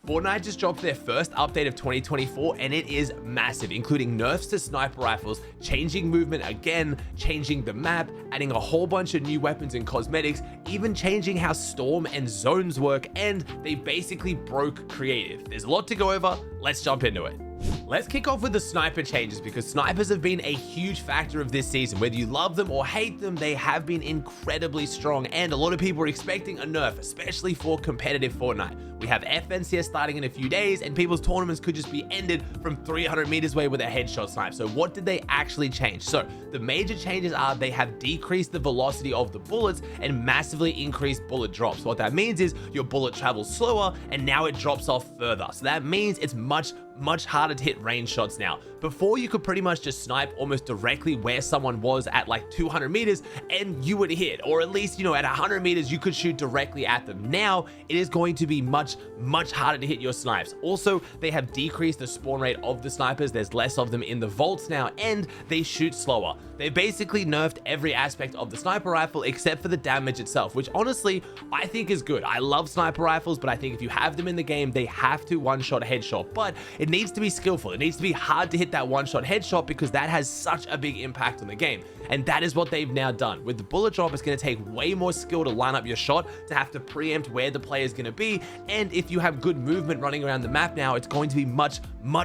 Fortnite just dropped their first update of 2024 and it is massive, including nerfs to sniper rifles, changing movement again, changing the map, adding a whole bunch of new weapons and cosmetics, even changing how storm and zones work, and they basically broke creative. There's a lot to go over, let's jump into it. Let's kick off with the sniper changes because snipers have been a huge factor of this season. Whether you love them or hate them, they have been incredibly strong and a lot of people are expecting a nerf, especially for competitive Fortnite. We have FNCS starting in a few days and people's tournaments could just be ended from 300 meters away with a headshot snipe. So what did they actually change? So the major changes are they have decreased the velocity of the bullets and massively increased bullet drops. What that means is your bullet travels slower and now it drops off further. So that means it's much harder to hit range shots now. Before, you could pretty much just snipe almost directly where someone was at like 200 meters and you would hit, or at least, at 100 meters you could shoot directly at them. Now it is going to be much harder to hit your snipes. Also, they have decreased the spawn rate of the snipers. There's less of them in the vaults now and they shoot slower. They basically nerfed every aspect of the sniper rifle except for the damage itself, which honestly I think is good. I love sniper rifles, but I think if you have them in the game, they have to one-shot headshot, but it needs to be skillful. It needs to be hard to hit that one-shot headshot because that has such a big impact on the game. And that is what they've now done. With the bullet drop, it's going to take way more skill to line up your shot, to have to preempt where the player is going to be. And if you have good movement running around the map now, it's going to be much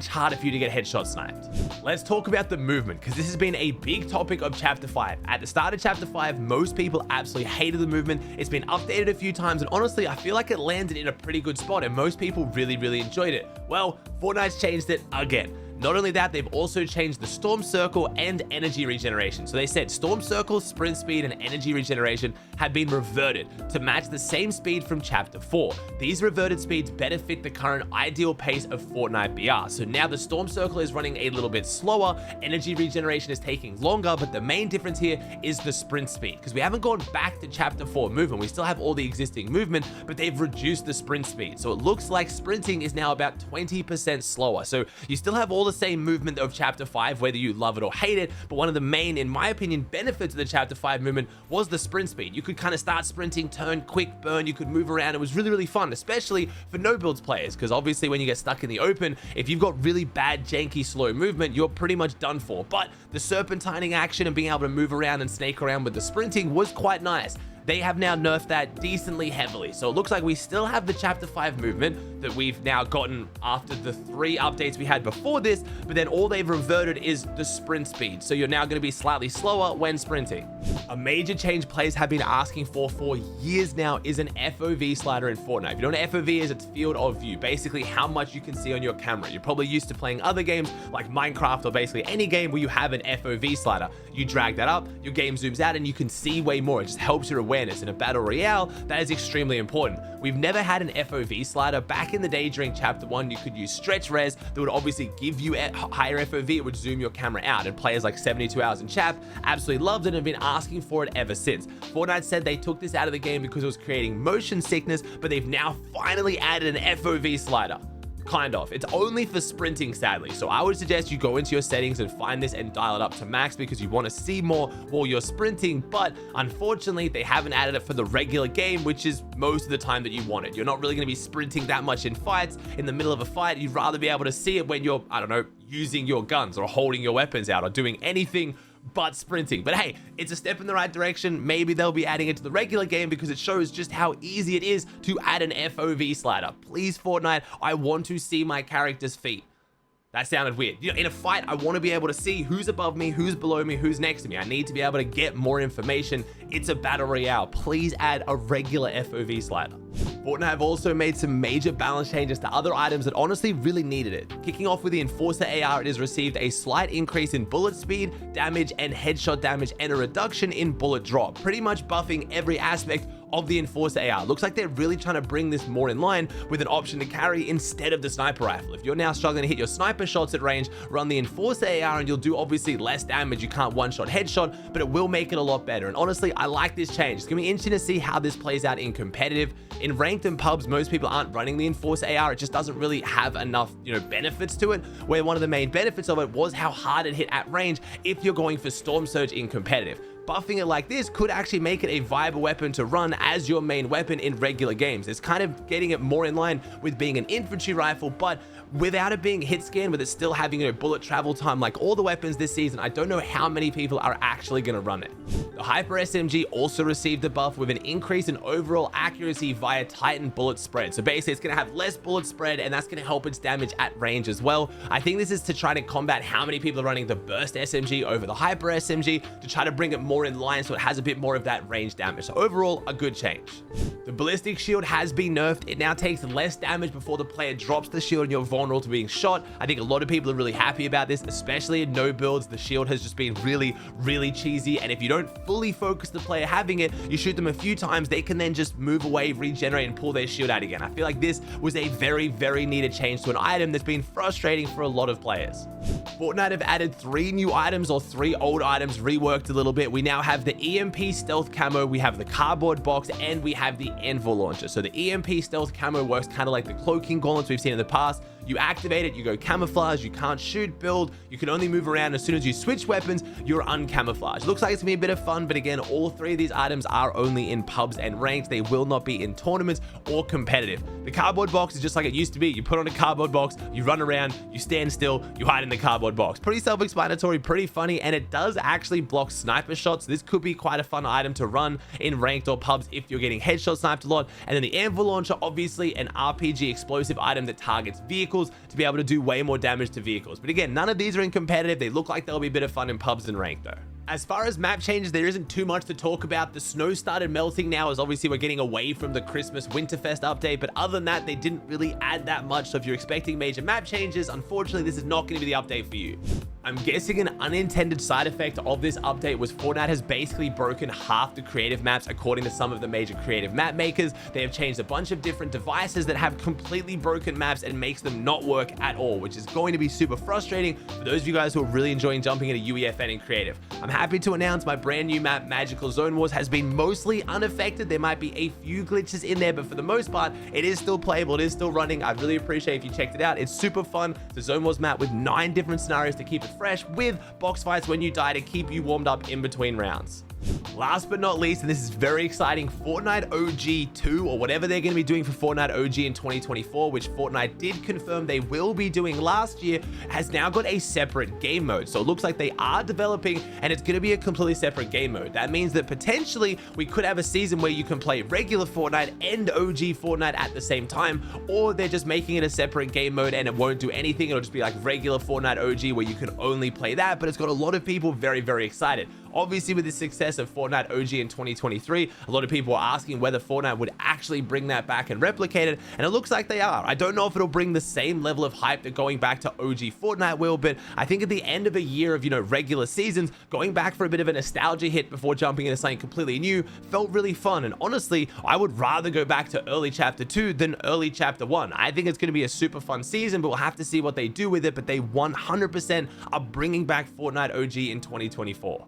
harder for you to get headshot sniped. Let's talk about the movement because this has been a big topic of Chapter 5. At the start of Chapter 5, most people absolutely hated the movement. It's been updated a few times and honestly, I feel like it landed in a pretty good spot and most people really enjoyed it. Well, Fortnite's changed it again. Not only that, they've also changed the storm circle and energy regeneration. So they said storm circle, sprint speed, and energy regeneration have been reverted to match the same speed from Chapter 4. These reverted speeds better fit the current ideal pace of Fortnite BR. So now the storm circle is running a little bit slower, energy regeneration is taking longer, but the main difference here is the sprint speed because we haven't gone back to Chapter 4 movement. We still have all the existing movement, but they've reduced the sprint speed. So it looks like sprinting is now about 20% slower. So you still have all the same movement of Chapter 5, whether you love it or hate it, but one of the main, in my opinion, benefits of the Chapter 5 movement was the sprint speed. You could kind of start sprinting, turn, quick burn, you could move around. It was really fun, especially for no builds players, because obviously when you get stuck in the open, if you've got really bad, janky, slow movement, you're pretty much done for. But the serpentining action and being able to move around and snake around with the sprinting was quite nice. They have now nerfed that decently heavily. So it looks like we still have the Chapter 5 movement that we've now gotten after the 3 updates we had before this, but then all they've reverted is the sprint speed. So you're now going to be slightly slower when sprinting. A major change players have been asking for years now is an FOV slider in Fortnite. If you don't know what FOV is, it's field of view, basically how much you can see on your camera. You're probably used to playing other games like Minecraft or basically any game where you have an FOV slider. You drag that up, your game zooms out and you can see way more. It just helps your awareness. In a battle royale, that is extremely important. We've never had an FOV slider. Back in the day during Chapter 1, you could use stretch res that would obviously give you a higher FOV. It would zoom your camera out, and players like 72 Hours and Chap absolutely loved it and have been asking for it ever since. Fortnite said they took this out of the game because it was creating motion sickness, but they've now finally added an FOV slider. Kind of. It's only for sprinting, sadly. So I would suggest you go into your settings and find this and dial it up to max because you want to see more while you're sprinting. But unfortunately, they haven't added it for the regular game, which is most of the time that you want it. You're not really going to be sprinting that much in fights. In the middle of a fight, you'd rather be able to see it when you're, I don't know, using your guns or holding your weapons out or doing anything but sprinting. But hey, it's a step in the right direction. Maybe they'll be adding it to the regular game because it shows just how easy it is to add an FOV slider. Please, Fortnite, I want to see my character's feet. That sounded weird. In a fight, I want to be able to see who's above me, who's below me, who's next to me. I need to be able to get more information. It's a battle royale. Please add a regular FOV slider. Fortnite have also made some major balance changes to other items that honestly really needed it. Kicking off with the Enforcer AR, it has received a slight increase in bullet speed, damage, and headshot damage, and a reduction in bullet drop, pretty much buffing every aspect of the Enforcer AR. Looks like they're really trying to bring this more in line with an option to carry instead of the sniper rifle. If you're now struggling to hit your sniper shots at range, run the Enforcer AR and you'll do obviously less damage. You can't one-shot headshot, but it will make it a lot better. And honestly, I like this change. It's gonna be interesting to see how this plays out in competitive. In ranked and pubs, most people aren't running the Enforcer AR. It just doesn't really have enough, benefits to it, where one of the main benefits of it was how hard it hit at range if you're going for Storm Surge in competitive. buffing it like this could actually make it a viable weapon to run as your main weapon in regular games. It's kind of getting it more in line with being an infantry rifle, but without it being hit scan, with it still having a bullet travel time like all the weapons this season. I don't know how many people are actually going to run it. The Hyper SMG also received a buff with an increase in overall accuracy via Titan bullet spread. So basically it's going to have less bullet spread, and that's going to help its damage at range as well. I think this is to try to combat how many people are running the burst SMG over the Hyper SMG, to try to bring it more in line so it has a bit more of that range damage. So overall, a good change. The ballistic shield has been nerfed. It now takes less damage before the player drops the shield and you're vulnerable to being shot. I think a lot of people are really happy about this, especially in no builds. The shield has just been really cheesy, and if you don't fully focus the player having it, you shoot them a few times, they can then just move away, regenerate, and pull their shield out again. I feel like this was a very needed change to an item that's been frustrating for a lot of players. Fortnite have added 3 new items, or 3 old items reworked a little bit. We now have the EMP stealth camo, we have the cardboard box, and we have the Enforc launcher. So the EMP stealth camo works kind of like the cloaking gauntlets we've seen in the past. You activate it, you go camouflage, you can't shoot, build, you can only move around. As soon as you switch weapons, you're uncamouflaged. Looks like it's gonna be a bit of fun, but again, all 3 of these items are only in pubs and ranked. They will not be in tournaments or competitive. The cardboard box is just like it used to be. You put on a cardboard box, you run around, you stand still, you hide in the cardboard box. Pretty self-explanatory, pretty funny, and it does actually block sniper shots. This could be quite a fun item to run in ranked or pubs if you're getting headshot sniped a lot. And then the Enforc launcher, obviously an RPG explosive item that targets vehicles to be able to do way more damage to vehicles. But again, none of these are in competitive. They look like they'll be a bit of fun in pubs and ranked though. As far as map changes, there isn't too much to talk about. The snow started melting now, as obviously we're getting away from the Christmas Winterfest update, but other than that, they didn't really add that much. So if you're expecting major map changes, unfortunately, this is not going to be the update for you. I'm guessing an unintended side effect of this update was Fortnite has basically broken half the creative maps according to some of the major creative map makers. They have changed a bunch of different devices that have completely broken maps and makes them not work at all, which is going to be super frustrating for those of you guys who are really enjoying jumping into UEFN in creative. I'm happy to announce my brand new map, Magical Zone Wars, has been mostly unaffected. There might be a few glitches in there, but for the most part, it is still playable. It is still running. I'd really appreciate if you checked it out. It's super fun. The Zone Wars map with 9 different scenarios to keep it fresh, with box fights when you die to keep you warmed up in between rounds. Last but not least, and this is very exciting, Fortnite OG 2, or whatever they're going to be doing for Fortnite OG in 2024, which Fortnite did confirm they will be doing last year, has now got a separate game mode. So it looks like they are developing, and it's going to be a completely separate game mode. That means that potentially we could have a season where you can play regular Fortnite and OG Fortnite at the same time, or they're just making it a separate game mode and it won't do anything. It'll just be like regular Fortnite OG where you can only play that, but it's got a lot of people very excited. Obviously, with the success of Fortnite OG in 2023, a lot of people are asking whether Fortnite would actually bring that back and replicate it, and it looks like they are. I don't know if it'll bring the same level of hype that going back to OG Fortnite will, but I think at the end of a year of, regular seasons, going back for a bit of a nostalgia hit before jumping into something completely new felt really fun. And honestly, I would rather go back to early Chapter 2 than early Chapter 1. I think it's going to be a super fun season, but we'll have to see what they do with it. But they 100% are bringing back Fortnite OG in 2024.